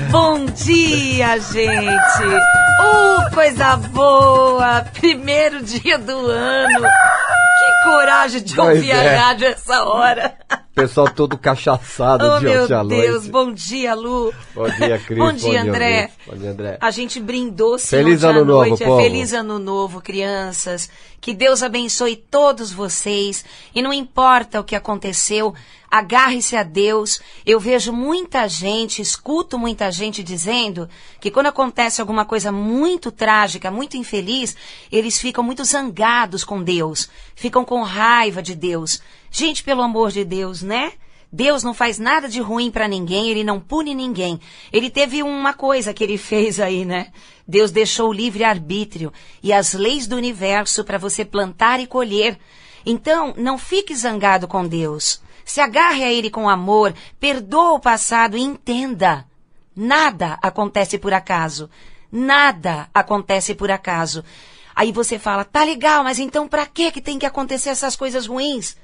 Bom dia, gente! Coisa boa! Primeiro dia do ano! Que coragem de ouvir a rádio essa hora! Pessoal todo cachaçado de ontem à noite. Meu Deus, bom dia, Lu. Bom dia, Cris. Bom dia, André. Bom dia, André. A gente brindou-se Feliz ontem à ano novo, noite. povo. Feliz ano novo, crianças. Que Deus abençoe todos vocês. E não importa o que aconteceu, agarre-se a Deus. Eu vejo muita gente, escuto muita gente dizendo que quando acontece alguma coisa muito trágica, muito infeliz, eles ficam muito zangados com Deus. Ficam com raiva de Deus. Gente, pelo amor de Deus, né? Deus não faz nada de ruim pra ninguém, Ele não pune ninguém. Ele teve uma coisa que Ele fez aí, né? Deus deixou o livre-arbítrio e as leis do universo para você plantar e colher. Então, não fique zangado com Deus. Se agarre a Ele com amor, perdoa o passado e entenda. Nada acontece por acaso. Nada acontece por acaso. Aí você fala, tá legal, mas então pra que tem que acontecer essas coisas ruins?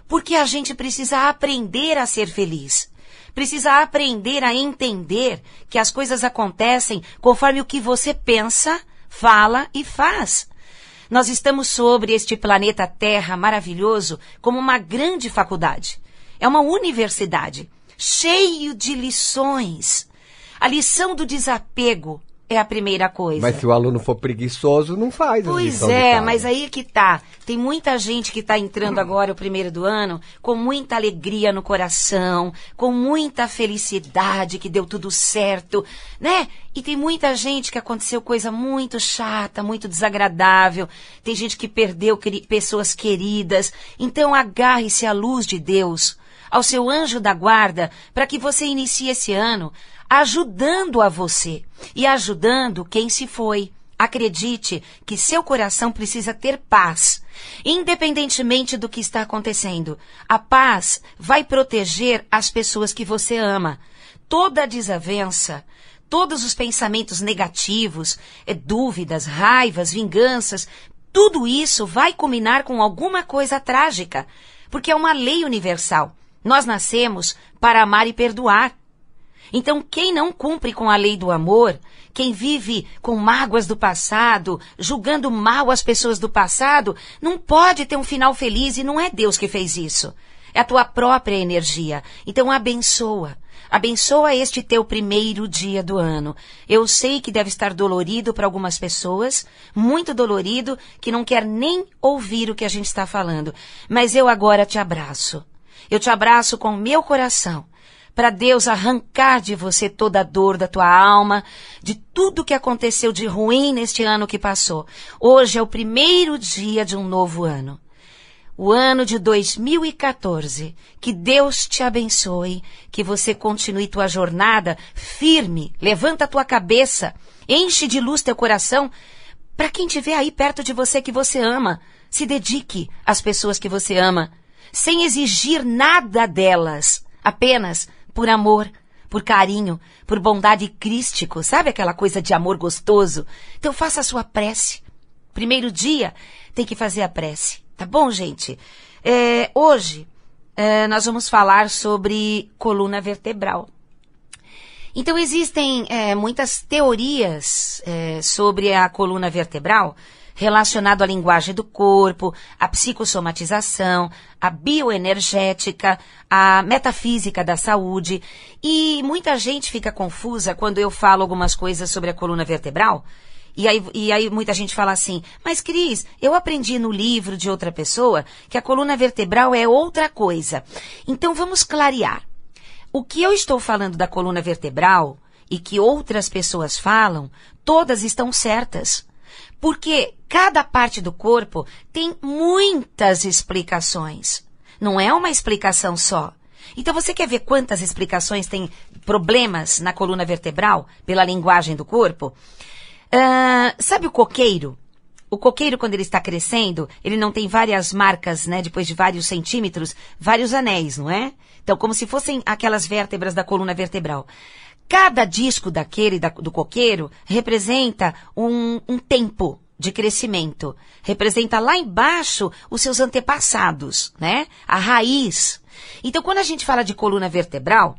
Porque a gente precisa aprender a ser feliz. Precisa aprender a entender que as coisas acontecem conforme o que você pensa, fala e faz. Nós estamos sobre este planeta Terra maravilhoso como uma grande faculdade. É uma universidade, cheio de lições. A lição do desapego é a primeira coisa. Mas se o aluno for preguiçoso, não faz. Pois é, mas aí que tá. Tem muita gente que tá entrando agora, o primeiro do ano, com muita alegria no coração, com muita felicidade, que deu tudo certo, né? E tem muita gente que aconteceu coisa muito chata, muito desagradável. Tem gente que perdeu pessoas queridas. Então agarre-se à luz de Deus, ao seu anjo da guarda, para que você inicie esse ano ajudando a você e ajudando quem se foi. Acredite que seu coração precisa ter paz, independentemente do que está acontecendo. A paz vai proteger as pessoas que você ama. Toda a desavença, todos os pensamentos negativos, dúvidas, raivas, vinganças, tudo isso vai culminar com alguma coisa trágica, porque é uma lei universal. Nós nascemos para amar e perdoar. Então, quem não cumpre com a lei do amor, quem vive com mágoas do passado, julgando mal as pessoas do passado, não pode ter um final feliz e não é Deus que fez isso. É a tua própria energia. Então, abençoa. Abençoa este teu primeiro dia do ano. Eu sei que deve estar dolorido para algumas pessoas, muito dolorido, que não quer nem ouvir o que a gente está falando. Mas eu agora te abraço. Eu te abraço com o meu coração. Para Deus arrancar de você toda a dor da tua alma, de tudo que aconteceu de ruim neste ano que passou. Hoje é o primeiro dia de um novo ano. O ano de 2014. Que Deus te abençoe, que você continue tua jornada firme, levanta a tua cabeça, enche de luz teu coração, para quem estiver aí perto de você que você ama. Se dedique às pessoas que você ama, sem exigir nada delas, apenas por amor, por carinho, por bondade crístico, sabe aquela coisa de amor gostoso? Então faça a sua prece. Primeiro dia tem que fazer a prece, tá bom, gente? Hoje nós vamos falar sobre coluna vertebral. Então existem muitas teorias sobre a coluna vertebral, relacionado à linguagem do corpo, à psicossomatização, à bioenergética, à metafísica da saúde. E muita gente fica confusa quando eu falo algumas coisas sobre a coluna vertebral. E aí muita gente fala assim, mas Cris, eu aprendi no livro de outra pessoa que a coluna vertebral é outra coisa. Então vamos clarear. O que eu estou falando da coluna vertebral e que outras pessoas falam, todas estão certas. Porque cada parte do corpo tem muitas explicações. Não é uma explicação só. Então você quer ver quantas explicações tem problemas na coluna vertebral pela linguagem do corpo? Sabe o coqueiro? O coqueiro, quando ele está crescendo, ele não tem várias marcas, né? Depois de vários centímetros, vários anéis, não é? Então, como se fossem aquelas vértebras da coluna vertebral. Cada disco do coqueiro representa um tempo de crescimento. Representa lá embaixo os seus antepassados, né? A raiz. Então, quando a gente fala de coluna vertebral,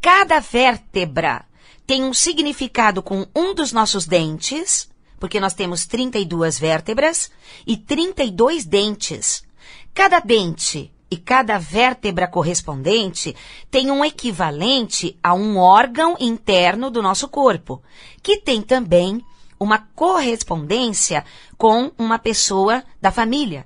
cada vértebra tem um significado com um dos nossos dentes, porque nós temos 32 vértebras e 32 dentes. Cada dente e cada vértebra correspondente tem um equivalente a um órgão interno do nosso corpo, que tem também uma correspondência com uma pessoa da família,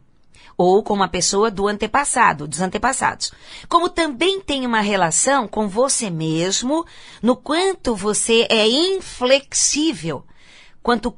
ou com uma pessoa do antepassado, dos antepassados. Como também tem uma relação com você mesmo, no quanto você é inflexível, quanto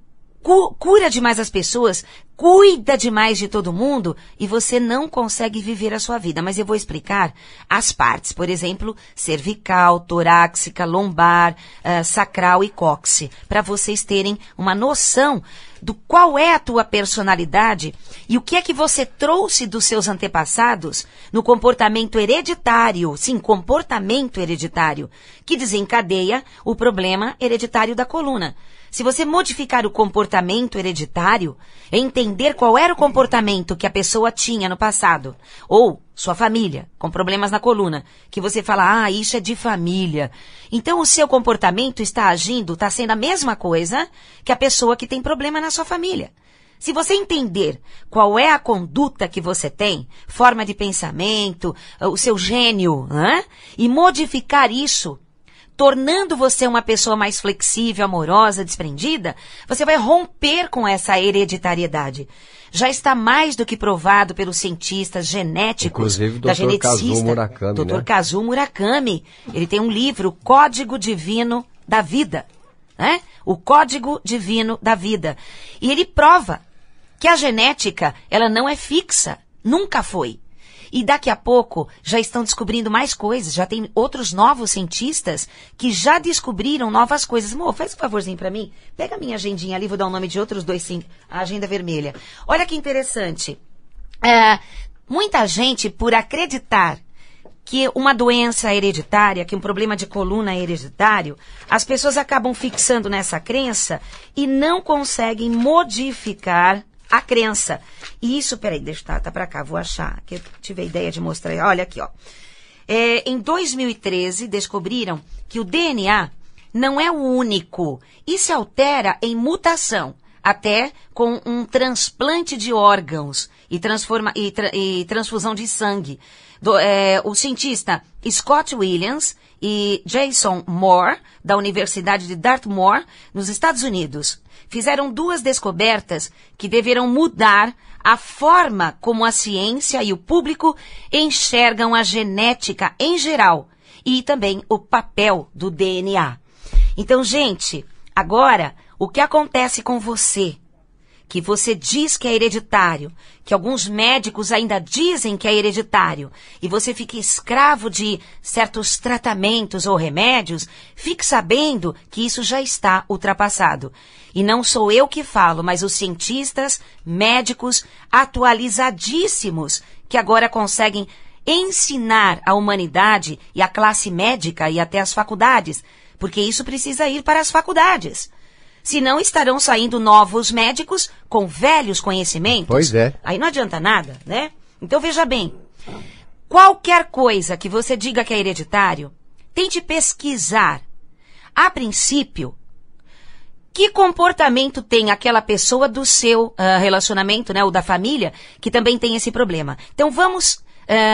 cura demais as pessoas, cuida demais de todo mundo e você não consegue viver a sua vida. Mas eu vou explicar as partes, por exemplo, cervical, torácica, lombar, sacral e cóccix, para vocês terem uma noção do qual é a tua personalidade e o que é que você trouxe dos seus antepassados no comportamento hereditário, sim, comportamento hereditário, que desencadeia o problema hereditário da coluna. Se você modificar o comportamento hereditário, entender qual era o comportamento que a pessoa tinha no passado, ou sua família, com problemas na coluna, que você fala, isso é de família. Então o seu comportamento está agindo, está sendo a mesma coisa que a pessoa que tem problema na sua família. Se você entender qual é a conduta que você tem, forma de pensamento, o seu gênio, e modificar isso, tornando você uma pessoa mais flexível, amorosa, desprendida, você vai romper com essa hereditariedade. Já está mais do que provado pelos cientistas genéticos, da geneticista, Dr. Kazuo Murakami. Ele tem um livro, Código Divino da Vida, né? O Código Divino da Vida. E ele prova que a genética, ela não é fixa, nunca foi. E daqui a pouco já estão descobrindo mais coisas, já tem outros novos cientistas que já descobriram novas coisas. Amor, faz um favorzinho pra mim, pega a minha agendinha ali, vou dar o nome de outros dois, sim, a agenda vermelha. Olha que interessante, muita gente, por acreditar que uma doença hereditária, que um problema de coluna é hereditário, as pessoas acabam fixando nessa crença e não conseguem modificar a crença. E isso, peraí, deixa tá pra cá, vou achar, que eu tive a ideia de mostrar. Olha aqui, ó. Em 2013, descobriram que o DNA não é o único e se altera em mutação, até com um transplante de órgãos e transfusão de sangue. O cientista Scott Williams e Jason Moore, da Universidade de Dartmouth, nos Estados Unidos, fizeram 2 descobertas que deverão mudar a forma como a ciência e o público enxergam a genética em geral e também o papel do DNA. Então, gente, agora, o que acontece com você, que você diz que é hereditário, que alguns médicos ainda dizem que é hereditário, e você fica escravo de certos tratamentos ou remédios, fique sabendo que isso já está ultrapassado. E não sou eu que falo, mas os cientistas, médicos atualizadíssimos, que agora conseguem ensinar a humanidade e a classe médica e até as faculdades, porque isso precisa ir para as faculdades. Senão estarão saindo novos médicos com velhos conhecimentos. Pois é. Aí não adianta nada, né? Então veja bem, qualquer coisa que você diga que é hereditário, tente pesquisar, a princípio, que comportamento tem aquela pessoa do seu relacionamento, né, ou da família, que também tem esse problema. Então vamos,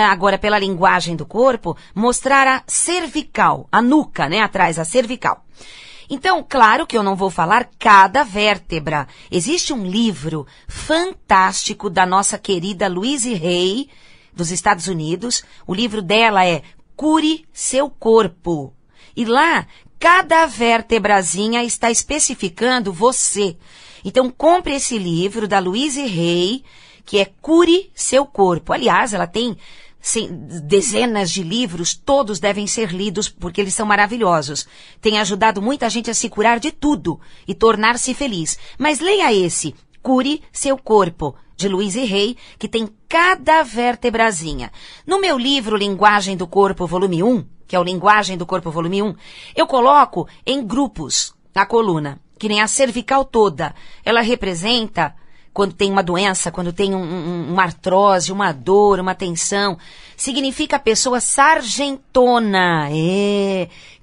agora pela linguagem do corpo, mostrar a cervical, a nuca, né, atrás, a cervical. Então, claro que eu não vou falar cada vértebra. Existe um livro fantástico da nossa querida Louise Hay, dos Estados Unidos. O livro dela é Cure Seu Corpo. E lá, cada vértebrazinha está especificando você. Então, compre esse livro da Louise Hay, que é Cure Seu Corpo. Aliás, ela tem dezenas de livros, todos devem ser lidos porque eles são maravilhosos. Tem ajudado muita gente a se curar de tudo e tornar-se feliz. Mas leia esse, Cure Seu Corpo, de Louise Hay, que tem cada vértebrazinha. No meu livro Linguagem do Corpo, volume 1, que é o Linguagem do Corpo, volume 1, eu coloco em grupos a coluna, que nem a cervical toda. Ela representa quando tem uma doença, quando tem uma artrose, uma dor, uma tensão, significa a pessoa sargentona,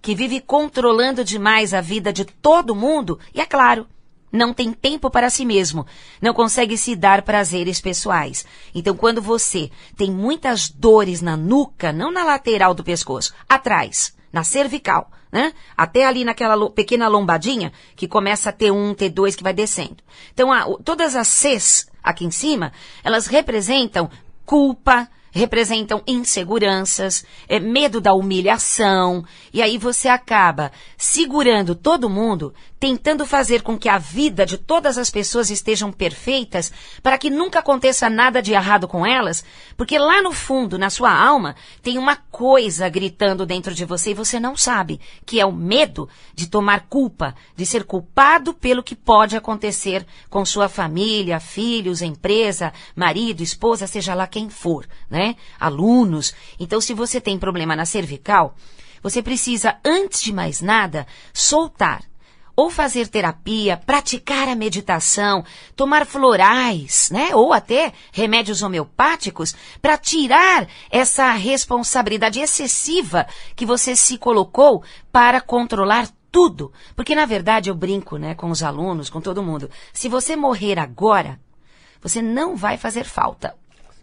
que vive controlando demais a vida de todo mundo e, é claro, não tem tempo para si mesmo, não consegue se dar prazeres pessoais. Então, quando você tem muitas dores na nuca, não na lateral do pescoço, atrás, na cervical, né? Até ali naquela pequena lombadinha que começa a T1, T2 que vai descendo. Então, todas as Cs aqui em cima, elas representam culpa, representam inseguranças, medo da humilhação, e aí você acaba segurando todo mundo, tentando fazer com que a vida de todas as pessoas estejam perfeitas, para que nunca aconteça nada de errado com elas, porque lá no fundo, na sua alma, tem uma coisa gritando dentro de você e você não sabe, que é o medo de tomar culpa, de ser culpado pelo que pode acontecer com sua família, filhos, empresa, marido, esposa, seja lá quem for, né? Alunos. Então, se você tem problema na cervical, você precisa, antes de mais nada, soltar. Ou fazer terapia, praticar a meditação, tomar florais, né? Ou até remédios homeopáticos, para tirar essa responsabilidade excessiva que você se colocou para controlar tudo. Porque, na verdade, eu brinco, né, com os alunos, com todo mundo. Se você morrer agora, você não vai fazer falta.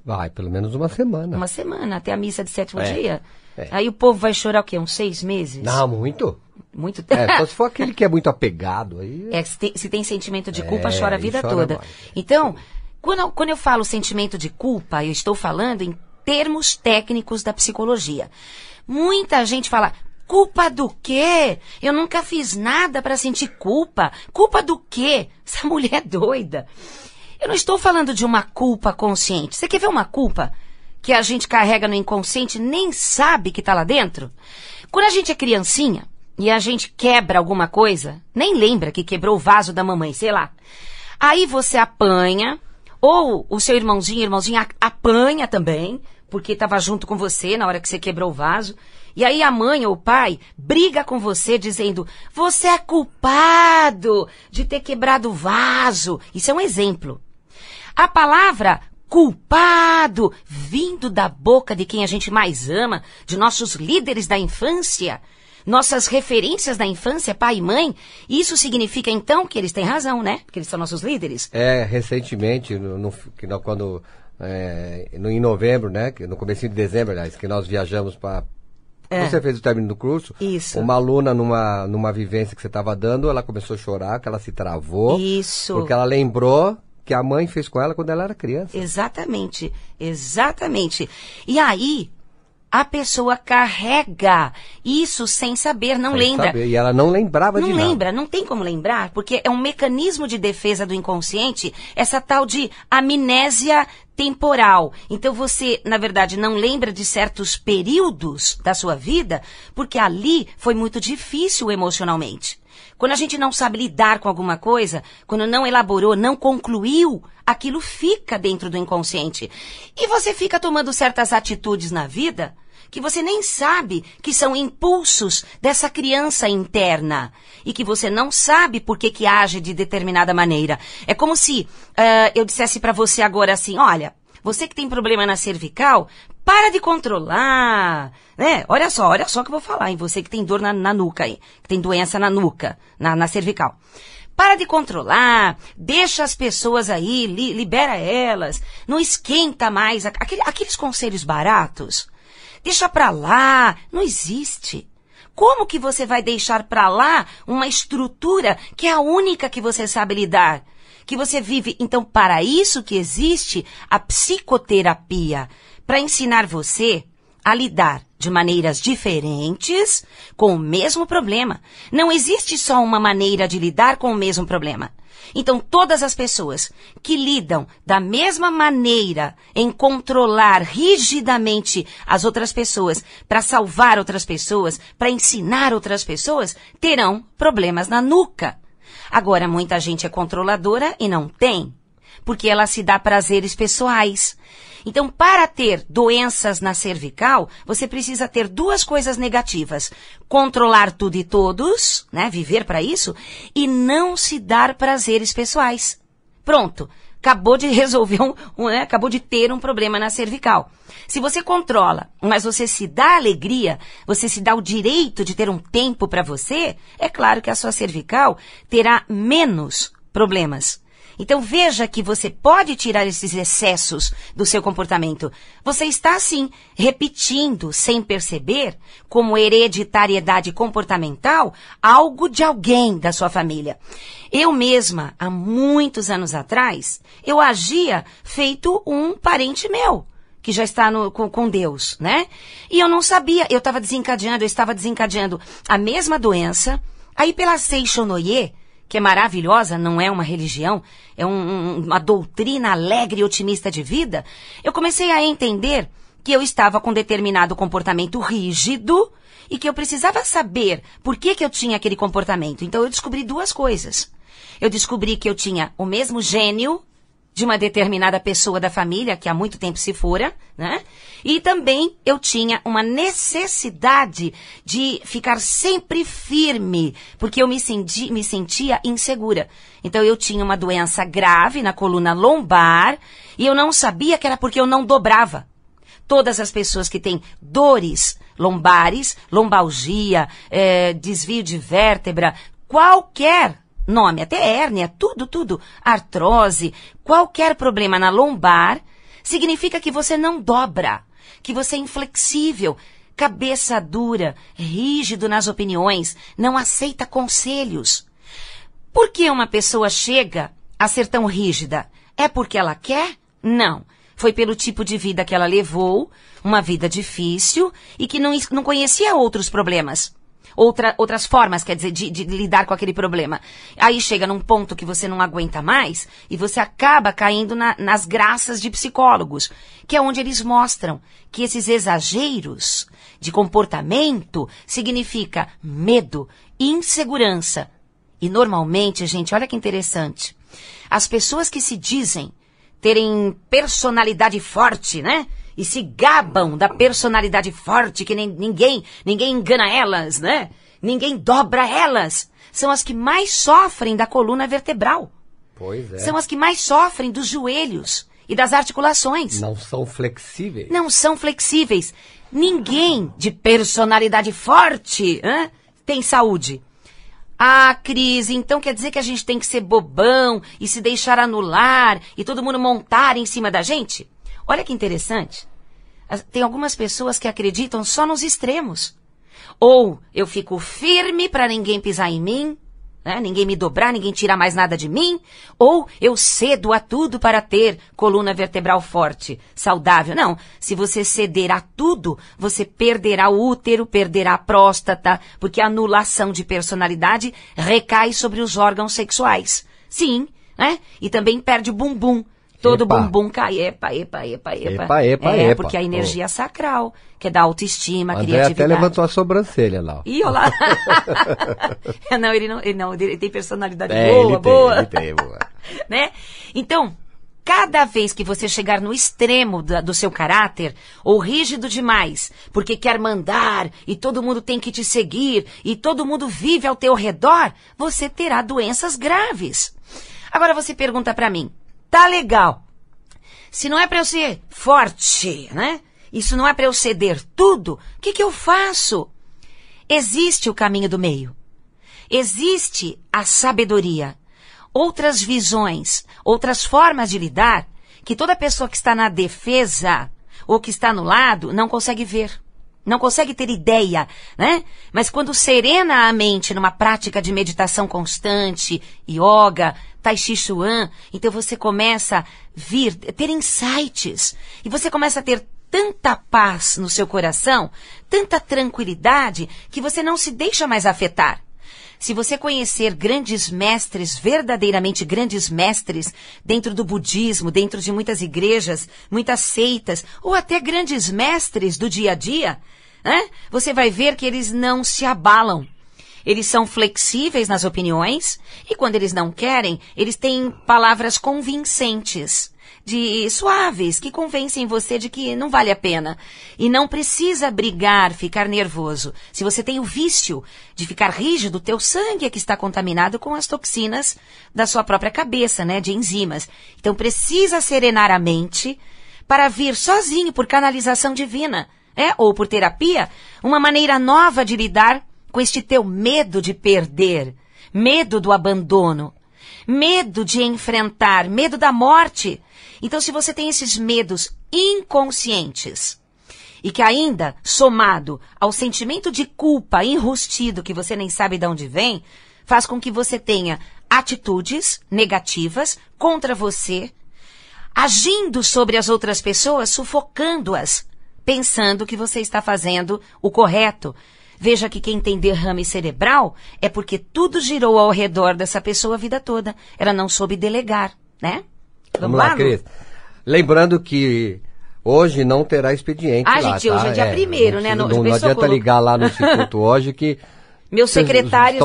Vai, pelo menos uma semana. Uma semana, até a missa de sétimo dia. Aí o povo vai chorar o quê? Uns 6 meses? Não, muito. Muito tempo. Só se for aquele que é muito apegado. Aí... se tem sentimento de culpa, chora a vida toda. Mais. Então, quando eu falo sentimento de culpa, eu estou falando em termos técnicos da psicologia. Muita gente fala, culpa do quê? Eu nunca fiz nada para sentir culpa. Culpa do quê? Essa mulher é doida. Eu não estou falando de uma culpa consciente. Você quer ver uma culpa que a gente carrega no inconsciente e nem sabe que está lá dentro? Quando a gente é criancinha e a gente quebra alguma coisa, nem lembra que quebrou o vaso da mamãe, sei lá. Aí você apanha, ou o seu irmãozinho apanha também, porque estava junto com você na hora que você quebrou o vaso. E aí a mãe ou o pai briga com você dizendo, você é culpado de ter quebrado o vaso. Isso é um exemplo. A palavra culpado, vindo da boca de quem a gente mais ama, de nossos líderes da infância, nossas referências da infância, pai e mãe, isso significa então que eles têm razão, né? Que eles são nossos líderes. Recentemente, em novembro, né? No comecinho de dezembro, aliás, que nós viajamos para... Você fez o término do curso. Isso. Uma aluna, numa vivência que você estava dando, ela começou a chorar, que ela se travou. Isso. Porque ela lembrou que a mãe fez com ela quando ela era criança. Exatamente, exatamente. E aí, a pessoa carrega isso sem saber, não lembra. Saber. E ela não lembrava de nada. Não lembra, não tem como lembrar, porque é um mecanismo de defesa do inconsciente, essa tal de amnésia temporal. Então você, na verdade, não lembra de certos períodos da sua vida, porque ali foi muito difícil emocionalmente. Quando a gente não sabe lidar com alguma coisa, quando não elaborou, não concluiu, aquilo fica dentro do inconsciente. E você fica tomando certas atitudes na vida que você nem sabe que são impulsos dessa criança interna e que você não sabe por que age de determinada maneira. É como se eu dissesse para você agora assim, olha, você que tem problema na cervical, para de controlar, né? Olha só que eu vou falar, hein? Você que tem dor na nuca aí, que tem doença na nuca, na cervical. Para de controlar, deixa as pessoas aí, libera elas, não esquenta mais, aqueles conselhos baratos, deixa pra lá, não existe. Como que você vai deixar pra lá uma estrutura que é a única que você sabe lidar? Que você vive, então, para isso que existe a psicoterapia, para ensinar você a lidar de maneiras diferentes com o mesmo problema. Não existe só uma maneira de lidar com o mesmo problema. Então, todas as pessoas que lidam da mesma maneira em controlar rigidamente as outras pessoas, para salvar outras pessoas, para ensinar outras pessoas, terão problemas na nuca. Agora, muita gente é controladora e não tem, porque ela se dá prazeres pessoais. Então, para ter doenças na cervical, você precisa ter duas coisas negativas. Controlar tudo e todos, né? Viver para isso, e não se dar prazeres pessoais. Pronto. acabou de resolver acabou de ter um problema na cervical. Se você controla, mas você se dá alegria, você se dá o direito de ter um tempo para você, é claro que a sua cervical terá menos problemas. Então veja que você pode tirar esses excessos do seu comportamento. Você está, sim, repetindo, sem perceber, como hereditariedade comportamental, algo de alguém da sua família. Eu mesma, há muitos anos atrás, eu agia feito um parente meu, que já está com Deus, né? E eu não sabia, eu estava desencadeando a mesma doença. Aí pela Seishonoye, que é maravilhosa, não é uma religião, é uma doutrina alegre e otimista de vida, eu comecei a entender que eu estava com determinado comportamento rígido e que eu precisava saber por que eu tinha aquele comportamento. Então eu descobri duas coisas. Eu descobri que eu tinha o mesmo gênio de uma determinada pessoa da família, que há muito tempo se fora, né? E também eu tinha uma necessidade de ficar sempre firme, porque eu me sentia insegura. Então eu tinha uma doença grave na coluna lombar e eu não sabia que era porque eu não dobrava. Todas as pessoas que têm dores lombares, lombalgia, desvio de vértebra, qualquer nome, até hérnia, tudo, artrose, qualquer problema na lombar, significa que você não dobra, que você é inflexível, cabeça dura, rígido nas opiniões, não aceita conselhos. Por que uma pessoa chega a ser tão rígida? É porque ela quer? Não. Foi pelo tipo de vida que ela levou, uma vida difícil e que não conhecia outros problemas. Outras formas, quer dizer, de lidar com aquele problema. Aí chega num ponto que você não aguenta mais e você acaba caindo nas graças de psicólogos, que é onde eles mostram que esses exageros de comportamento significa medo, insegurança. E normalmente, gente, olha que interessante, as pessoas que se dizem terem personalidade forte, né? E se gabam da personalidade forte, que ninguém engana elas, né? Ninguém dobra elas. São as que mais sofrem da coluna vertebral. Pois é. São as que mais sofrem dos joelhos e das articulações. Não são flexíveis. Não são flexíveis. Ninguém de personalidade forte tem saúde. Ah, Cris, então quer dizer que a gente tem que ser bobão e se deixar anular e todo mundo montar em cima da gente? Olha que interessante. Tem algumas pessoas que acreditam só nos extremos. Ou eu fico firme para ninguém pisar em mim, né? Ninguém me dobrar, ninguém tirar mais nada de mim. Ou eu cedo a tudo para ter coluna vertebral forte, saudável. Não, se você ceder a tudo, você perderá o útero, perderá a próstata, porque a anulação de personalidade recai sobre os órgãos sexuais. Sim, né? E também perde o bumbum. Todo bumbum cai, epa. Porque a energia sacral, que é da autoestima, André criatividade. Até levantou a sobrancelha lá. Ih, olha lá. Ele tem personalidade boa. Ele tem, boa. Né? Então, cada vez que você chegar no extremo do seu caráter, ou rígido demais, porque quer mandar, e todo mundo tem que te seguir, e todo mundo vive ao teu redor, você terá doenças graves. Agora você pergunta pra mim, tá legal. Se não é para eu ser forte, né? Isso não é para eu ceder tudo, o que eu faço? Existe o caminho do meio. Existe a sabedoria. Outras visões, outras formas de lidar, que toda pessoa que está na defesa ou que está no lado não consegue ver. Não consegue ter ideia, né? Mas quando serena a mente numa prática de meditação constante, yoga, tai chi chuan, então você começa a ter insights. E você começa a ter tanta paz no seu coração, tanta tranquilidade, que você não se deixa mais afetar. Se você conhecer grandes mestres, verdadeiramente grandes mestres, dentro do budismo, dentro de muitas igrejas, muitas seitas, ou até grandes mestres do dia a dia, né? Você vai ver que eles não se abalam. Eles são flexíveis nas opiniões e quando eles não querem, eles têm palavras convincentes. suaves, que convencem você de que não vale a pena. E não precisa brigar, ficar nervoso. Se você tem o vício de ficar rígido, o teu sangue é que está contaminado com as toxinas da sua própria cabeça, né, de enzimas. Então precisa serenar a mente para vir sozinho por canalização divina, ou por terapia, uma maneira nova de lidar com este teu medo de perder, medo do abandono, medo de enfrentar, medo da morte. Então, se você tem esses medos inconscientes e que ainda, somado ao sentimento de culpa enrustido que você nem sabe de onde vem, faz com que você tenha atitudes negativas contra você, agindo sobre as outras pessoas, sufocando-as, pensando que você está fazendo o correto. Veja que quem tem derrame cerebral é porque tudo girou ao redor dessa pessoa a vida toda. Ela não soube delegar, né? Vamos lá, Cris. Lembrando que hoje não terá expediente lá, gente, hoje é dia 1º, né? Não adianta ligar lá no Instituto hoje que... Meus secretários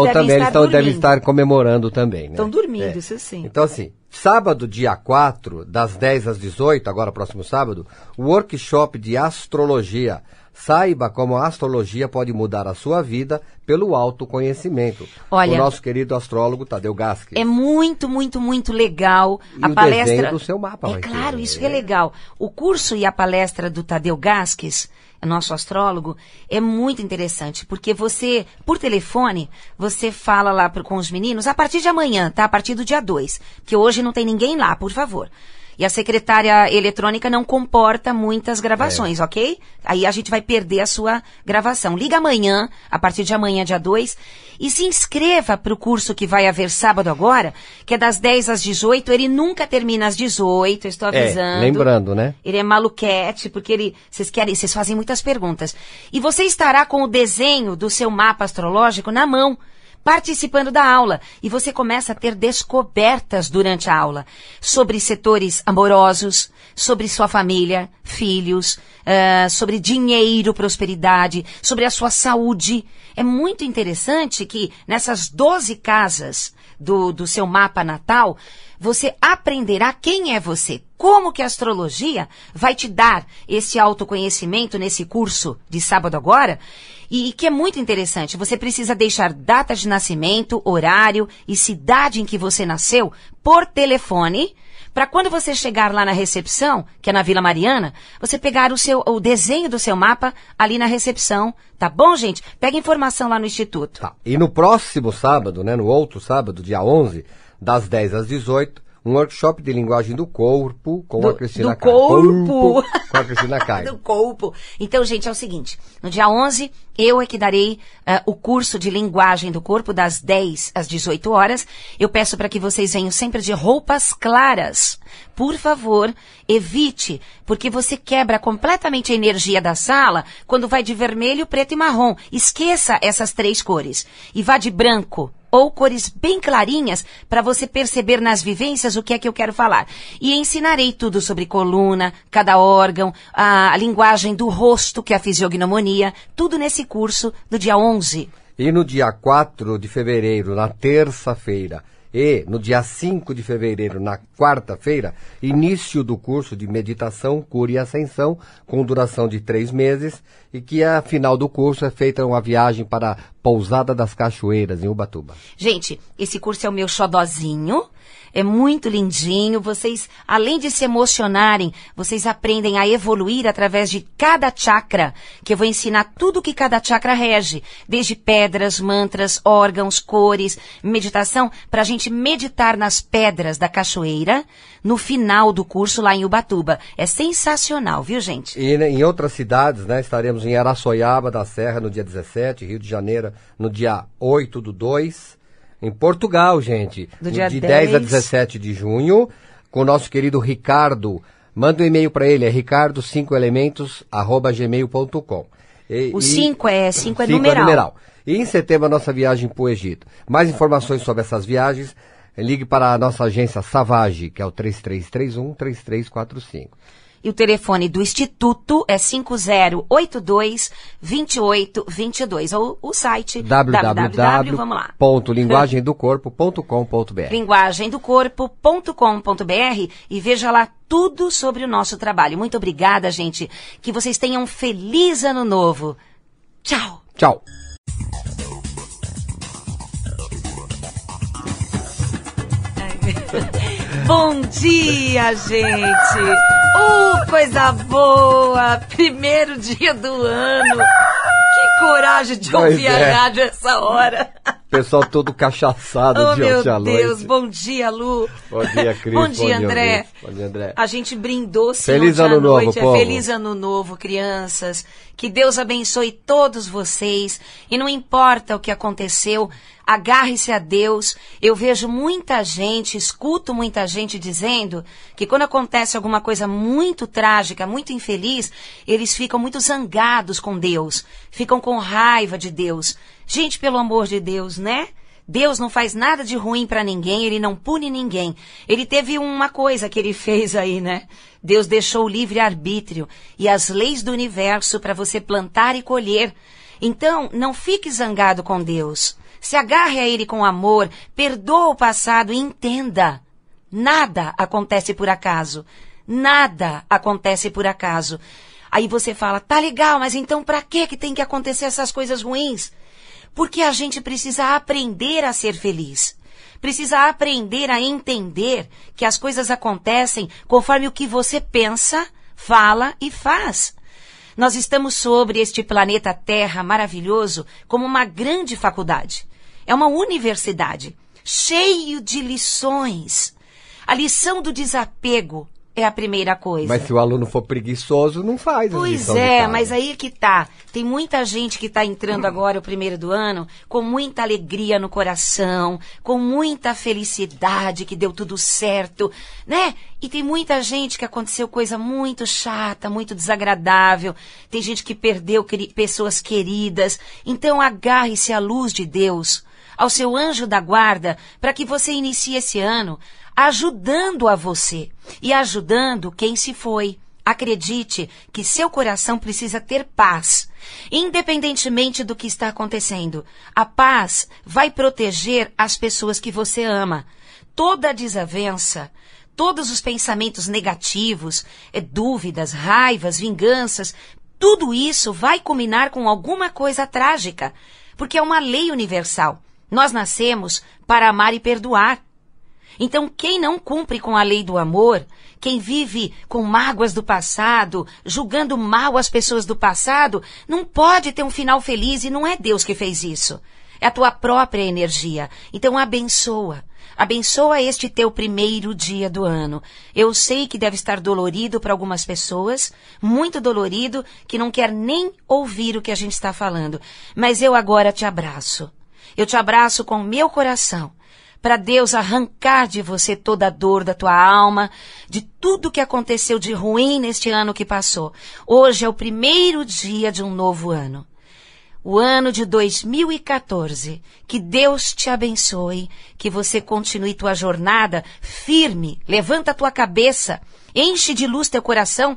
devem estar comemorando também, né? Estão dormindo, isso sim. Então, assim, sábado, dia 4, das 10 às 18, agora próximo sábado, o workshop de astrologia. Saiba como a astrologia pode mudar a sua vida pelo autoconhecimento. Olha, o nosso querido astrólogo Tadeu Gaskes. É muito, muito, muito legal. E o desenho do seu mapa. É claro, isso que é legal. O curso e a palestra do Tadeu Gaskes, nosso astrólogo, é muito interessante, porque você, por telefone, você fala lá com os meninos a partir de amanhã, tá? A partir do dia 2, que hoje não tem ninguém lá, por favor. E a secretária eletrônica não comporta muitas gravações, ok? Aí a gente vai perder a sua gravação. Liga amanhã, a partir de amanhã, dia 2, e se inscreva para o curso que vai haver sábado agora, que é das 10 às 18. Ele nunca termina às 18, eu estou avisando. Lembrando, né? Ele é maluquete, porque vocês fazem muitas perguntas. E você estará com o desenho do seu mapa astrológico na mão, participando da aula, e você começa a ter descobertas durante a aula sobre setores amorosos, sobre sua família, filhos, sobre dinheiro, prosperidade, sobre a sua saúde. É muito interessante que nessas 12 casas do seu mapa natal, você aprenderá quem é você, como que a astrologia vai te dar esse autoconhecimento nesse curso de sábado agora, e que é muito interessante. Você precisa deixar data de nascimento, horário e cidade em que você nasceu por telefone, para quando você chegar lá na recepção, que é na Vila Mariana, você pegar o desenho do seu mapa ali na recepção, tá bom, gente? Pega informação lá no Instituto. Tá. E no próximo sábado, né, no outro sábado, dia 11, das 10 às 18, um workshop de linguagem do corpo com a Cristina Caio. Com a Cristina Caio. Do corpo. Então, gente, é o seguinte. No dia 11, eu é que darei o curso de linguagem do corpo das 10 às 18 horas. Eu peço para que vocês venham sempre de roupas claras. Por favor, evite, porque você quebra completamente a energia da sala quando vai de vermelho, preto e marrom. Esqueça essas 3 cores. E vá de branco ou cores bem clarinhas para você perceber nas vivências o que é que eu quero falar. E ensinarei tudo sobre coluna, cada órgão, a linguagem do rosto, que é a fisiognomonia, tudo nesse curso do dia 11. E no dia 4 de fevereiro, na terça-feira, e no dia 5 de fevereiro, na quarta-feira, início do curso de meditação, cura e ascensão, com duração de 3 meses, e que a final do curso é feita uma viagem para a Pousada das Cachoeiras, em Ubatuba. Gente, esse curso é o meu xodozinho, é muito lindinho. Vocês, além de se emocionarem, vocês aprendem a evoluir através de cada chakra, que eu vou ensinar tudo que cada chakra rege, desde pedras, mantras, órgãos, cores, meditação, para a gente meditar nas pedras da cachoeira, no final do curso lá em Ubatuba. É sensacional, viu, gente? E em outras cidades, né, estaremos em Araçoiaba da Serra no dia 17, Rio de Janeiro no dia 8/2, em Portugal, gente, de 10 a 17 de junho, com o nosso querido Ricardo. Manda um e-mail para ele, é ricardo5elementos@gmail.com. O 5 é numeral. E em setembro a nossa viagem para o Egito. Mais informações sobre essas viagens, ligue para a nossa agência Savage, que é o 3331-3345. E o telefone do Instituto é 5082-2822. Ou o site vamos lá. linguagemdocorpo.com.br linguagemdocorpo.com.br e veja lá tudo sobre o nosso trabalho. Muito obrigada, gente. Que vocês tenham um feliz ano novo. Tchau. Tchau. Bom dia, gente! Coisa boa! Primeiro dia do ano! Que coragem de ouvir a rádio essa hora! Pessoal todo cachaçado de ontem à noite. Meu Deus, bom dia, Lu! Bom dia, Cris. Bom dia, André! Bom dia, André! A gente brindou-se Feliz ontem à ano novo, noite. povo. Feliz ano novo, crianças! Que Deus abençoe todos vocês. E não importa o que aconteceu, agarre-se a Deus. Eu vejo muita gente, escuto muita gente dizendo que quando acontece alguma coisa muito trágica, muito infeliz, eles ficam muito zangados com Deus, ficam com raiva de Deus. Gente, pelo amor de Deus, né? Deus não faz nada de ruim pra ninguém, Ele não pune ninguém. Ele teve uma coisa que Ele fez aí, né? Deus deixou o livre-arbítrio e as leis do universo para você plantar e colher. Então, não fique zangado com Deus. Se agarre a Ele com amor, perdoa o passado e entenda. Nada acontece por acaso. Nada acontece por acaso. Aí você fala, tá legal, mas então pra que tem que acontecer essas coisas ruins? Porque a gente precisa aprender a ser feliz. Precisa aprender a entender que as coisas acontecem conforme o que você pensa, fala e faz. Nós estamos sobre este planeta Terra maravilhoso como uma grande faculdade. É uma universidade, cheio de lições. A lição do desapego é a primeira coisa. Mas se o aluno for preguiçoso, não faz a lição de casa. Mas aí que tá. Tem muita gente que tá entrando agora, o primeiro do ano, com muita alegria no coração, com muita felicidade, que deu tudo certo, né? E tem muita gente que aconteceu coisa muito chata, muito desagradável. Tem gente que perdeu pessoas queridas. Então agarre-se à luz de Deus, ao seu anjo da guarda, para que você inicie esse ano ajudando a você e ajudando quem se foi. Acredite que seu coração precisa ter paz, independentemente do que está acontecendo. A paz vai proteger as pessoas que você ama. Toda a desavença, todos os pensamentos negativos, dúvidas, raivas, vinganças, tudo isso vai culminar com alguma coisa trágica, porque é uma lei universal. Nós nascemos para amar e perdoar. Então, quem não cumpre com a lei do amor, quem vive com mágoas do passado, julgando mal as pessoas do passado, não pode ter um final feliz e não é Deus que fez isso. É a tua própria energia. Então, abençoa. Abençoa este teu primeiro dia do ano. Eu sei que deve estar dolorido para algumas pessoas, muito dolorido, que não quer nem ouvir o que a gente está falando. Mas eu agora te abraço. Eu te abraço com o meu coração, para Deus arrancar de você toda a dor da tua alma, de tudo que aconteceu de ruim neste ano que passou. Hoje é o primeiro dia de um novo ano. O ano de 2014. Que Deus te abençoe, que você continue tua jornada firme, levanta a tua cabeça, enche de luz teu coração,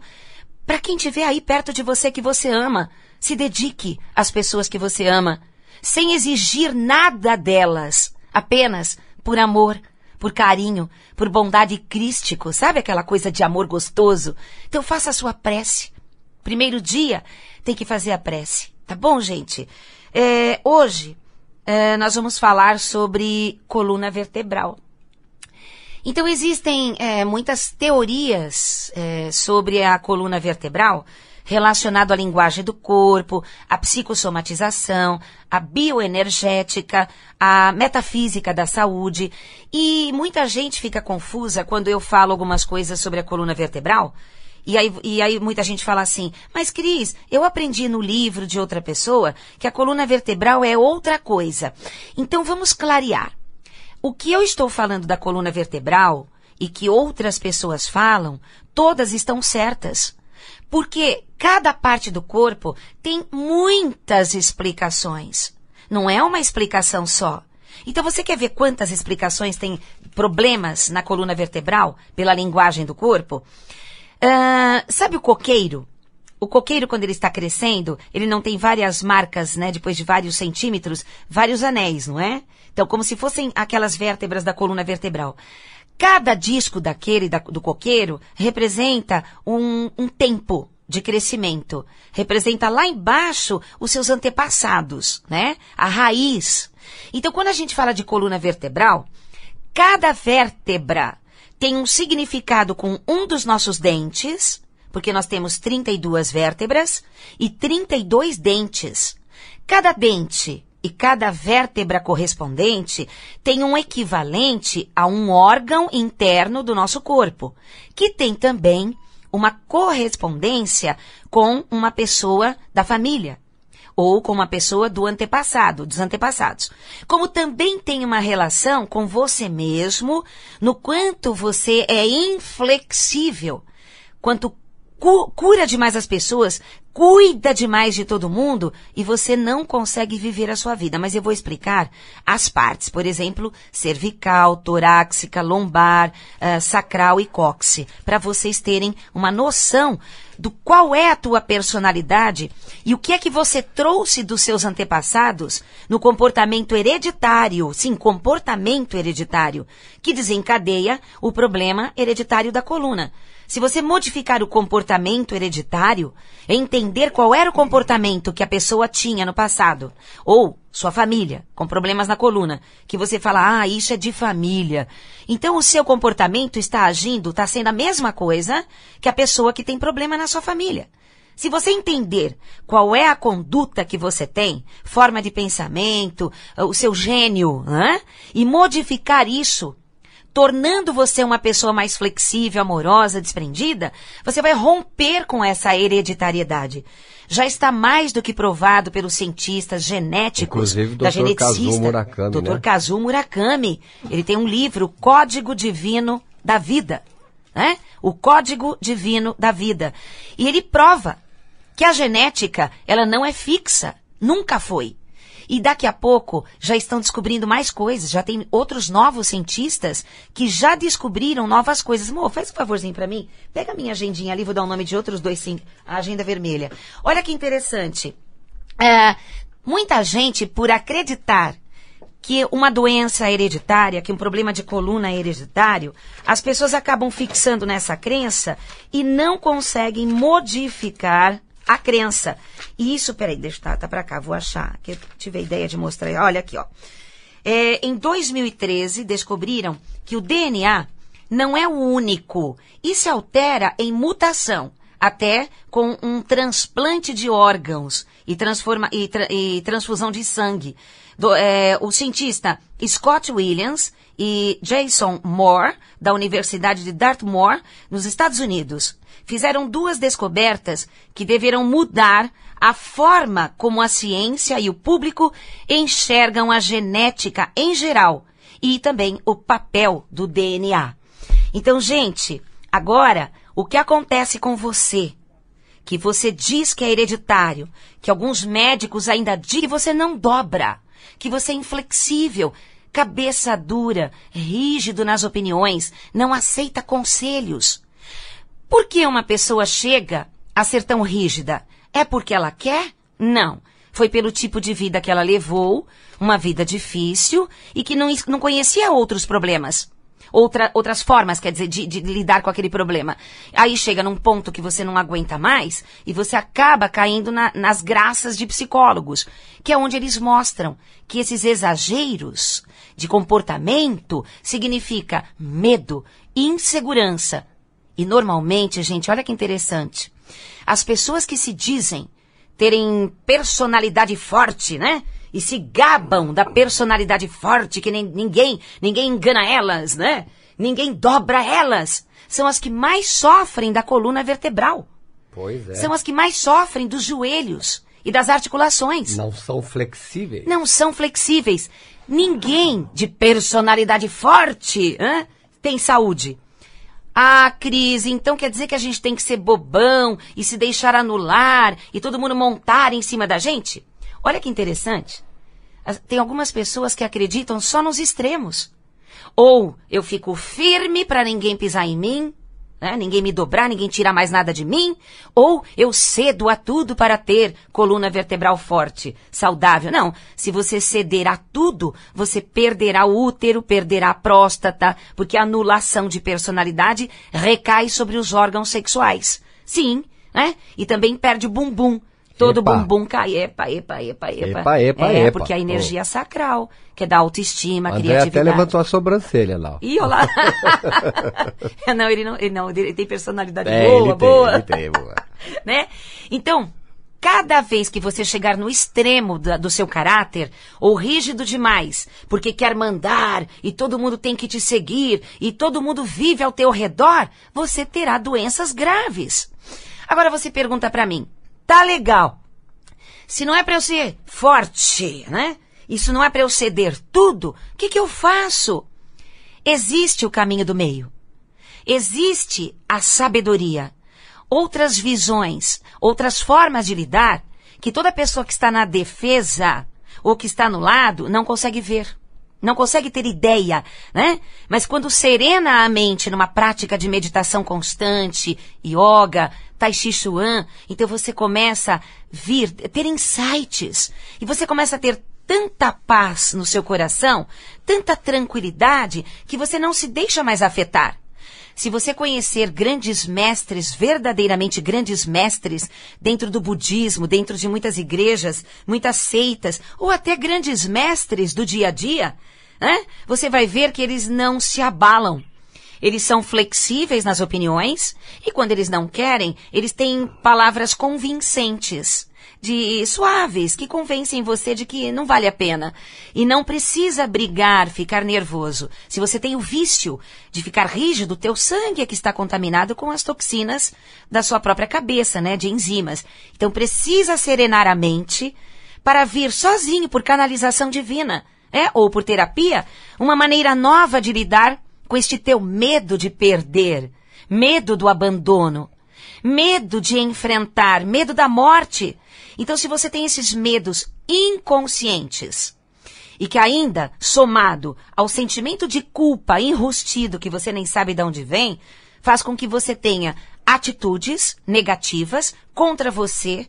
para quem estiver aí perto de você que você ama. Se dedique às pessoas que você ama, sem exigir nada delas, apenas por amor, por carinho, por bondade crístico, sabe aquela coisa de amor gostoso? Então faça a sua prece. Primeiro dia tem que fazer a prece, tá bom, gente? Hoje nós vamos falar sobre coluna vertebral. Então existem muitas teorias sobre a coluna vertebral, relacionado à linguagem do corpo, à psicossomatização, à bioenergética, à metafísica da saúde. E muita gente fica confusa quando eu falo algumas coisas sobre a coluna vertebral. E aí muita gente fala assim, mas Cris, eu aprendi no livro de outra pessoa que a coluna vertebral é outra coisa. Então vamos clarear. O que eu estou falando da coluna vertebral e que outras pessoas falam, todas estão certas. Porque cada parte do corpo tem muitas explicações. Não é uma explicação só. Então você quer ver quantas explicações tem problemas na coluna vertebral pela linguagem do corpo? Sabe o coqueiro? O coqueiro, quando ele está crescendo, ele não tem várias marcas, né? Depois de vários centímetros, vários anéis, não é? Então, como se fossem aquelas vértebras da coluna vertebral. Cada disco do coqueiro representa um tempo de crescimento. Representa lá embaixo os seus antepassados, né? A raiz. Então, quando a gente fala de coluna vertebral, cada vértebra tem um significado com um dos nossos dentes, porque nós temos 32 vértebras e 32 dentes. Cada dente e cada vértebra correspondente tem um equivalente a um órgão interno do nosso corpo, que tem também uma correspondência com uma pessoa da família, ou com uma pessoa dos antepassados. Como também tem uma relação com você mesmo, no quanto você é inflexível, quanto cura demais as pessoas, cuida demais de todo mundo e você não consegue viver a sua vida. Mas eu vou explicar as partes, por exemplo, cervical, torácica, lombar, sacral e cóccix, para vocês terem uma noção do qual é a tua personalidade e o que é que você trouxe dos seus antepassados no comportamento hereditário, sim, comportamento hereditário, que desencadeia o problema hereditário da coluna. Se você modificar o comportamento hereditário, entender qual era o comportamento que a pessoa tinha no passado, ou sua família, com problemas na coluna, que você fala, isso é de família. Então o seu comportamento está agindo, está sendo a mesma coisa que a pessoa que tem problema na sua família. Se você entender qual é a conduta que você tem, forma de pensamento, o seu gênio, e modificar isso, tornando você uma pessoa mais flexível, amorosa, desprendida, você vai romper com essa hereditariedade. Já está mais do que provado pelos cientistas genéticos da geneticista, Dr. Kazuo Murakami. Ele tem um livro, Código Divino da Vida, né? O Código Divino da Vida. E ele prova que a genética, ela não é fixa, nunca foi. E daqui a pouco já estão descobrindo mais coisas, já tem outros novos cientistas que já descobriram novas coisas. Amor, faz um favorzinho pra mim, pega a minha agendinha ali, vou dar o nome de outros dois, sim, a agenda vermelha. Olha que interessante, muita gente, por acreditar que uma doença hereditária, que um problema de coluna é hereditário, as pessoas acabam fixando nessa crença e não conseguem modificar a crença. E isso, peraí, deixa tá pra cá, vou achar, que eu tive a ideia de mostrar. Olha aqui, ó. Em 2013, descobriram que o DNA não é o único e se altera em mutação, até com um transplante de órgãos e transfusão de sangue. O cientista Scott Williams e Jason Moore, da Universidade de Dartmouth, nos Estados Unidos, fizeram duas descobertas que deverão mudar a forma como a ciência e o público enxergam a genética em geral e também o papel do DNA. Então, gente, agora, o que acontece com você, que você diz que é hereditário, que alguns médicos ainda dizem que você não dobra, que você é inflexível, cabeça dura, rígido nas opiniões, não aceita conselhos. Por que uma pessoa chega a ser tão rígida? É porque ela quer? Não. Foi pelo tipo de vida que ela levou, uma vida difícil e que não conhecia outros problemas. Outras formas, quer dizer, de lidar com aquele problema. Aí chega num ponto que você não aguenta mais e você acaba caindo nas graças de psicólogos, que é onde eles mostram que esses exageros de comportamento significa medo, insegurança. E normalmente, gente, olha que interessante, as pessoas que se dizem terem personalidade forte, né? E se gabam da personalidade forte, que ninguém engana elas, né? Ninguém dobra elas. São as que mais sofrem da coluna vertebral. Pois é. São as que mais sofrem dos joelhos e das articulações. Não são flexíveis. Não são flexíveis. Ninguém de personalidade forte tem saúde. Cris, então quer dizer que a gente tem que ser bobão e se deixar anular e todo mundo montar em cima da gente? Olha que interessante. Tem algumas pessoas que acreditam só nos extremos. Ou eu fico firme para ninguém pisar em mim, né? Ninguém me dobrar, ninguém tirar mais nada de mim, ou eu cedo a tudo para ter coluna vertebral forte, saudável. Não, se você ceder a tudo, você perderá o útero, perderá a próstata, porque a anulação de personalidade recai sobre os órgãos sexuais. Sim, né? E também perde o bumbum. Todo bumbum cai, epa. Porque a energia sacral, que é da autoestima, André criatividade. até levantou a sobrancelha lá. Ó. Ih, olha lá. ele tem personalidade boa. Ele tem, boa. Né? Então, cada vez que você chegar no extremo do seu caráter, ou rígido demais, porque quer mandar, e todo mundo tem que te seguir, e todo mundo vive ao teu redor, você terá doenças graves. Agora você pergunta pra mim, tá legal. Se não é pra eu ser forte, né? Isso não é pra eu ceder tudo, o que eu faço? Existe o caminho do meio. Existe a sabedoria. Outras visões, outras formas de lidar, que toda pessoa que está na defesa ou que está no lado não consegue ver. Não consegue ter ideia, né? Mas quando serena a mente numa prática de meditação constante, yoga, tai chi chuan, então você começa a ter insights. E você começa a ter tanta paz no seu coração, tanta tranquilidade, que você não se deixa mais afetar. Se você conhecer grandes mestres, verdadeiramente grandes mestres, dentro do budismo, dentro de muitas igrejas, muitas seitas, ou até grandes mestres do dia a dia, né? Você vai ver que eles não se abalam. Eles são flexíveis nas opiniões, e quando eles não querem, eles têm palavras convincentes, suaves, que convencem você de que não vale a pena. E não precisa brigar, ficar nervoso. Se você tem o vício de ficar rígido, teu sangue é que está contaminado com as toxinas da sua própria cabeça, né, de enzimas. Então precisa serenar a mente para vir sozinho por canalização divina, ou por terapia, uma maneira nova de lidar com este teu medo de perder, medo do abandono, medo de enfrentar, medo da morte. Então, se você tem esses medos inconscientes e que ainda, somado ao sentimento de culpa enrustido que você nem sabe de onde vem, faz com que você tenha atitudes negativas contra você,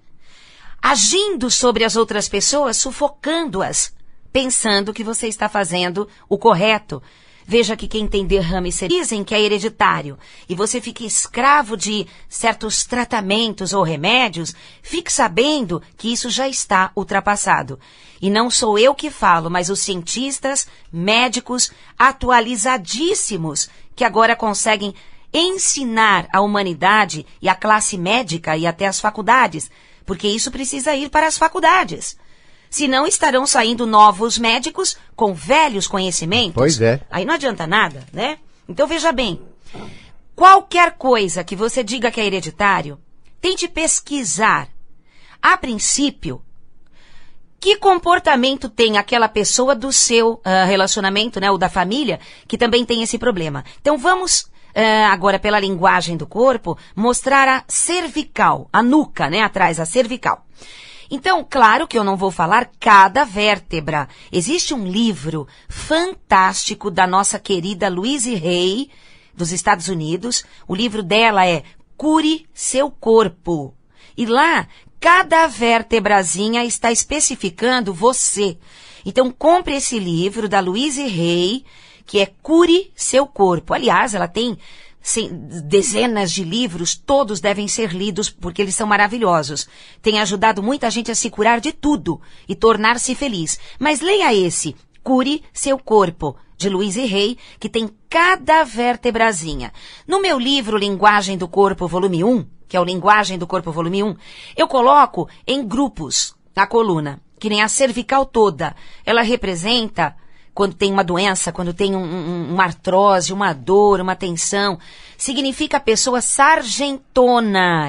agindo sobre as outras pessoas, sufocando-as, pensando que você está fazendo o correto. Veja que quem tem derrame dizem que é hereditário e você fica escravo de certos tratamentos ou remédios, fique sabendo que isso já está ultrapassado. E não sou eu que falo, mas os cientistas, médicos atualizadíssimos que agora conseguem ensinar a humanidade e a classe médica e até as faculdades, porque isso precisa ir para as faculdades. Senão estarão saindo novos médicos com velhos conhecimentos. Pois é. Aí não adianta nada, né? Então veja bem, qualquer coisa que você diga que é hereditário, tente pesquisar, a princípio, que comportamento tem aquela pessoa do seu relacionamento, né, ou da família, que também tem esse problema. Então vamos, agora pela linguagem do corpo, mostrar a cervical, a nuca, né, atrás, a cervical. Então, claro que eu não vou falar cada vértebra. Existe um livro fantástico da nossa querida Louise Hay, dos Estados Unidos. O livro dela é Cure Seu Corpo. E lá, cada vértebrazinha está especificando você. Então, compre esse livro da Louise Hay, que é Cure Seu Corpo. Aliás, ela tem dezenas de livros, todos devem ser lidos porque eles são maravilhosos. Tem ajudado muita gente a se curar de tudo e tornar-se feliz. Mas leia esse, Cure Seu Corpo, de Louise Hay, que tem cada vértebrazinha. No meu livro Linguagem do Corpo, volume 1, que é o Linguagem do Corpo, volume 1, eu coloco em grupos a coluna, que nem a cervical toda. Ela representa quando tem uma doença, quando tem uma artrose, uma dor, uma tensão, significa a pessoa sargentona,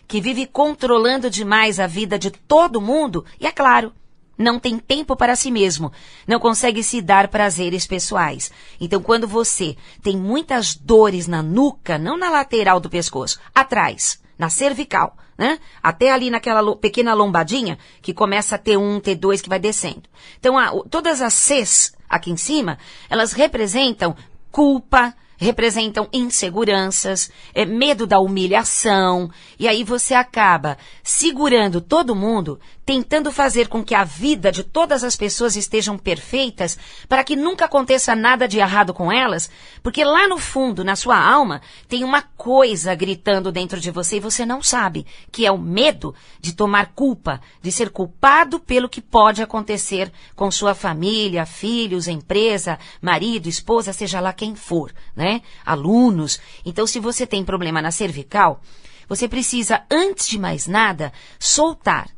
que vive controlando demais a vida de todo mundo e, é claro, não tem tempo para si mesmo, não consegue se dar prazeres pessoais. Então, quando você tem muitas dores na nuca, não na lateral do pescoço, atrás, na cervical, né? Até ali naquela pequena lombadinha que começa a T1, T2 que vai descendo. Então, todas as Cs aqui em cima, elas representam culpa, representam inseguranças, medo da humilhação, e aí você acaba segurando todo mundo, tentando fazer com que a vida de todas as pessoas estejam perfeitas, para que nunca aconteça nada de errado com elas, porque lá no fundo, na sua alma, tem uma coisa gritando dentro de você e você não sabe, que é o medo de tomar culpa, de ser culpado pelo que pode acontecer com sua família, filhos, empresa, marido, esposa, seja lá quem for, né? Alunos. Então, se você tem problema na cervical, você precisa, antes de mais nada, soltar.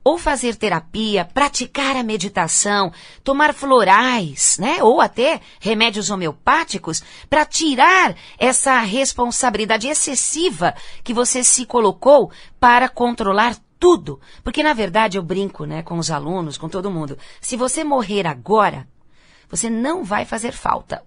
Ou fazer terapia, praticar a meditação, tomar florais, né? Ou até remédios homeopáticos para tirar essa responsabilidade excessiva que você se colocou para controlar tudo. Porque, na verdade, eu brinco, né, com os alunos, com todo mundo. Se você morrer agora, você não vai fazer falta.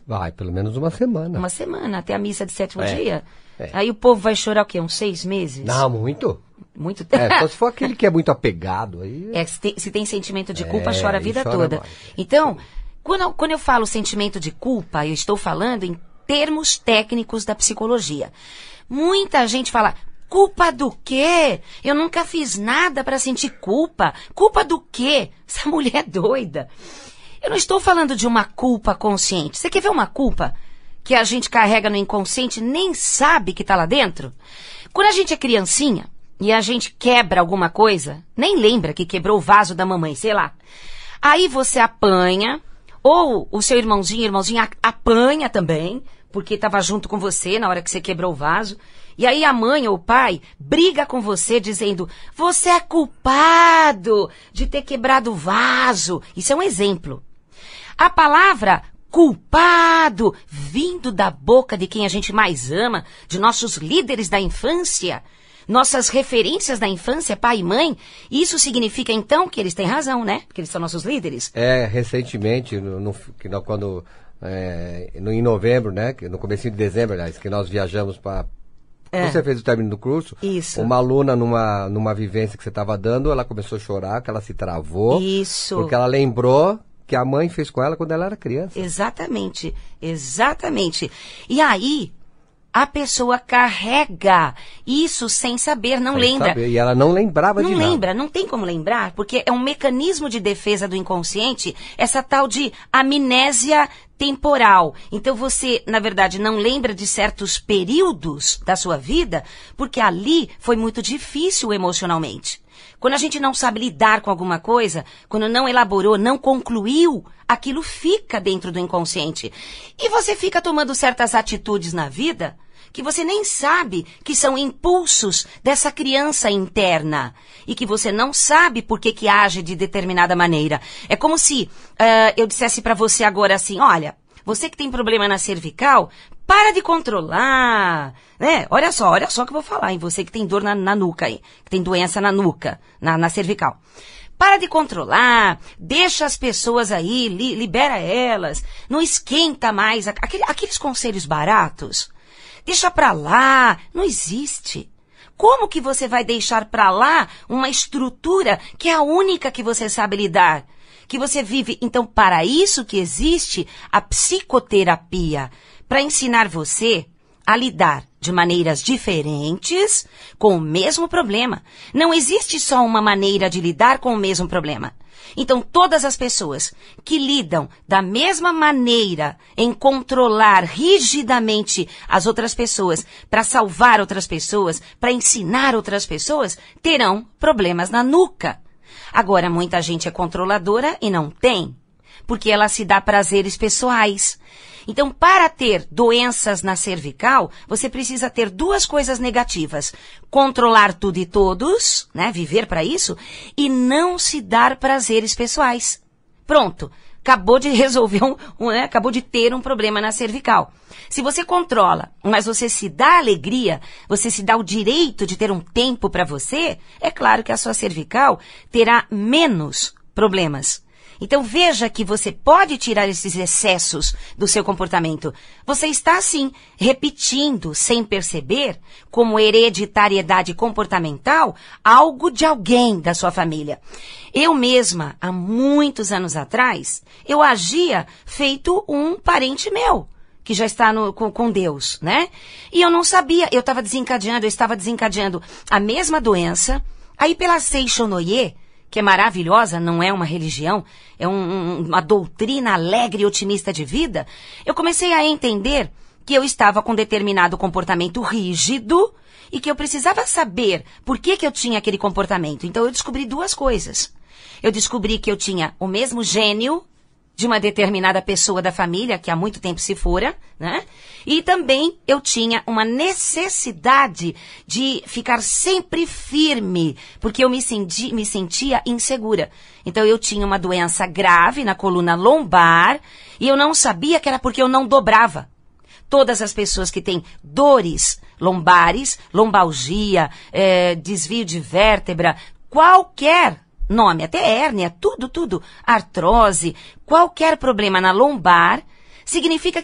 Vai, pelo menos uma semana. Uma semana, até a missa de sétimo dia. Aí o povo vai chorar o quê? Uns 6 meses? Não, muito. Muito tempo. Só se for aquele que é muito apegado. Aí... se tem sentimento de culpa, chora a vida toda. Mais. Então, quando eu falo sentimento de culpa, eu estou falando em termos técnicos da psicologia. Muita gente fala, culpa do quê? Eu nunca fiz nada para sentir culpa. Culpa do quê? Essa mulher é doida. Eu não estou falando de uma culpa consciente. Você quer ver uma culpa que a gente carrega no inconsciente e nem sabe que está lá dentro? Quando a gente é criancinha e a gente quebra alguma coisa, nem lembra que quebrou o vaso da mamãe, sei lá. Aí você apanha, ou o seu irmãozinha apanha também, porque estava junto com você na hora que você quebrou o vaso. E aí a mãe ou o pai briga com você dizendo, você é culpado de ter quebrado o vaso. Isso é um exemplo. A palavra culpado, vindo da boca de quem a gente mais ama, de nossos líderes da infância, nossas referências da infância, pai e mãe, isso significa então que eles têm razão, né? Que eles são nossos líderes. Recentemente, em novembro, né? No comecinho de dezembro, aliás, que nós viajamos para... Você fez o término do curso. Isso. Uma aluna, numa vivência que você estava dando, ela começou a chorar, que ela se travou. Isso. Porque ela lembrou que a mãe fez com ela quando ela era criança. Exatamente, exatamente. E aí, a pessoa carrega isso sem saber, não lembra. Saber. E ela não lembrava de nada. Não lembra, não tem como lembrar, porque é um mecanismo de defesa do inconsciente, essa tal de amnésia temporal. Então você, na verdade, não lembra de certos períodos da sua vida, porque ali foi muito difícil emocionalmente. Quando a gente não sabe lidar com alguma coisa, quando não elaborou, não concluiu, aquilo fica dentro do inconsciente. E você fica tomando certas atitudes na vida que você nem sabe que são impulsos dessa criança interna e que você não sabe por que age de determinada maneira. É como se eu dissesse para você agora assim, olha, você que tem problema na cervical, para de controlar, né? Olha só que eu vou falar, hein? Você que tem dor na nuca aí, que tem doença na nuca, na cervical. Para de controlar, deixa as pessoas aí, libera elas, não esquenta mais, aqueles conselhos baratos, deixa pra lá, não existe. Como que você vai deixar pra lá uma estrutura que é a única que você sabe lidar? Que você vive, então, para isso que existe a psicoterapia, para ensinar você a lidar de maneiras diferentes com o mesmo problema. Não existe só uma maneira de lidar com o mesmo problema. Então, todas as pessoas que lidam da mesma maneira em controlar rigidamente as outras pessoas, para salvar outras pessoas, para ensinar outras pessoas, terão problemas na nuca. Agora, muita gente é controladora e não tem, porque ela se dá prazeres pessoais. Então, para ter doenças na cervical, você precisa ter duas coisas negativas. Controlar tudo e todos, né? Viver para isso, e não se dar prazeres pessoais. Pronto. Acabou de resolver acabou de ter um problema na cervical. Se você controla, mas você se dá alegria, você se dá o direito de ter um tempo para você, é claro que a sua cervical terá menos problemas. Então veja que você pode tirar esses excessos do seu comportamento. Você está, sim, repetindo, sem perceber, como hereditariedade comportamental, algo de alguém da sua família. Eu mesma, há muitos anos atrás, eu agia feito um parente meu, que já está com Deus, né? E eu não sabia, eu estava desencadeando a mesma doença. Aí pela Seishonoye, que é maravilhosa, não é uma religião, é uma doutrina alegre e otimista de vida, eu comecei a entender que eu estava com determinado comportamento rígido e que eu precisava saber por que eu tinha aquele comportamento. Então eu descobri duas coisas. Eu descobri que eu tinha o mesmo gênio de uma determinada pessoa da família, que há muito tempo se fora, né? E também eu tinha uma necessidade de ficar sempre firme, porque eu me sentia insegura. Então eu tinha uma doença grave na coluna lombar e eu não sabia que era porque eu não dobrava. Todas as pessoas que têm dores lombares, lombalgia, desvio de vértebra, qualquer nome, até hérnia, tudo, artrose, qualquer problema na lombar, significa